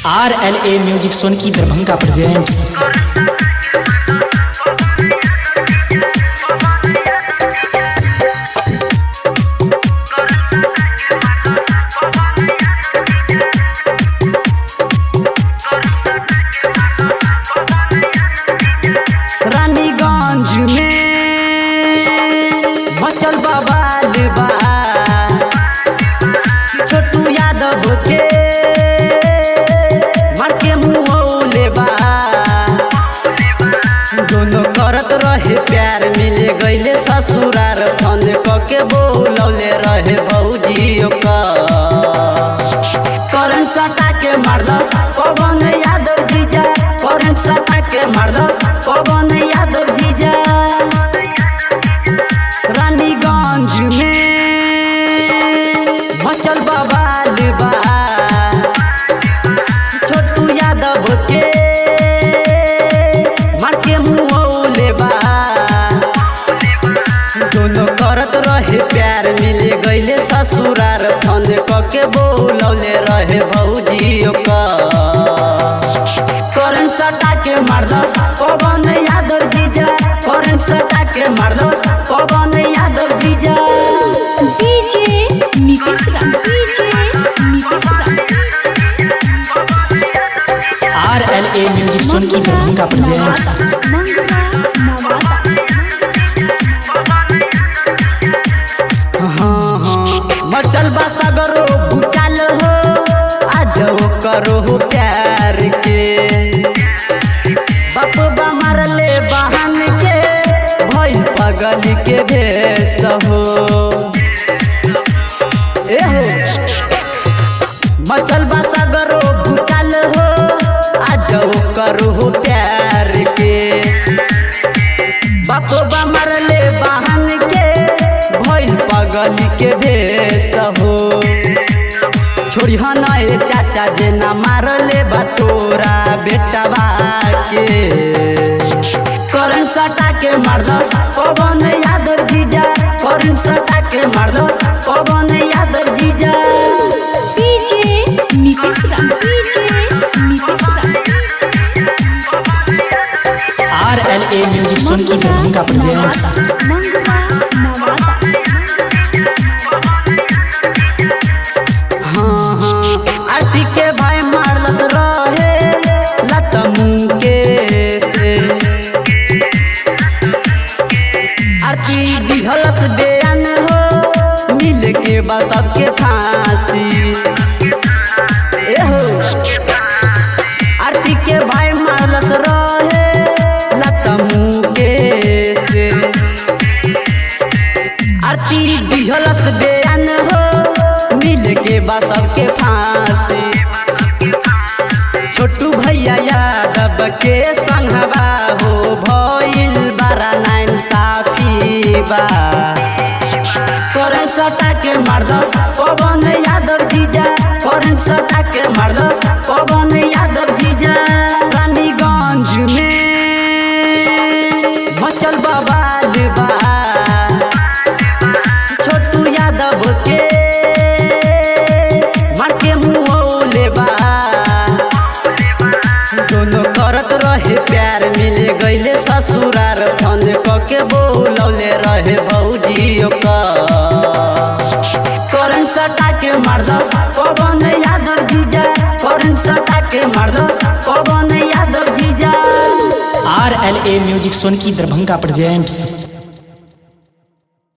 RLA music Sonki Darbhanga presents. Raniganj में मचल बवाल बा, छोटू यादव के मार के मुँहले बा। दोनों करत रहे प्यार, मिले गईले ससुरार, फोन के बोलौले रहे भौजी करंट सटा के मारदस पवन यादव जीजा, करंट सटा के मारदस पवन यादव जीजा। रानीगंज में मचल बवाल बा, छोटू यादव के मार के मुँहले बा। दोनों करत रहे प्यार, मिले गईले ससुरार, फोन के बोलौले रहे भौजी करंट सटा के मारदस पवन यादव जीजा, करंट सटा के मारदस पवन यादव जीजा। DJ Nitish Ram, DJ Nitish Ram. RLA music Sonki Darbhanga presents. Mangra Nawada. मचल बा सगरो भूचाल हो, आज करो प्यार के। बाप बा मारले बहन के, भइल पगल के भेष हो। मचल बा सगरो भूचाल हो, आज करो प्यार के। बाप बा मारले बहन के, भइल पगल के भेष हो। छोड़ी हनाए चाचा जे ना मारले बा तोरा बेटवा के। करंट सटा के मारदस पवन यादव जीजा, करंट सटा के मारदस पवन यादव जीजा। DJ Nitish Ram, DJ Nitish Ram. RLA music Sonki Darbhanga presents. Mangra Nawada. Aarti के भाई मारलस रहे लतमू के से। आरती दिहलस बेअन हो, मिल के बा सबके फांसी। आरती के भाई मारलस रहे लतमू के से। आरती दिहलस बेअन हो, मिल के बा सबके फांसी। छोटू भैया यादव के संगवा हो, भइल बड़ा नाइंसाफी बा। करंट सटा के मारदस पवन यादव जीजा, करंट सटा के मारदस पवन यादव जीजा। रानीगंज में मचल बवाल बा, छोटू यादव के मार के मुँहले बा। दोनों करत रहे प्यार, मिले गईले ससुरार, फोन के बोलौले रहे भौजी करंट सटा के मारदस पवन यादव जीजा, करंट सटा के मारदस पवन यादव जीजा। RLA music Sonki Darbhanga presents.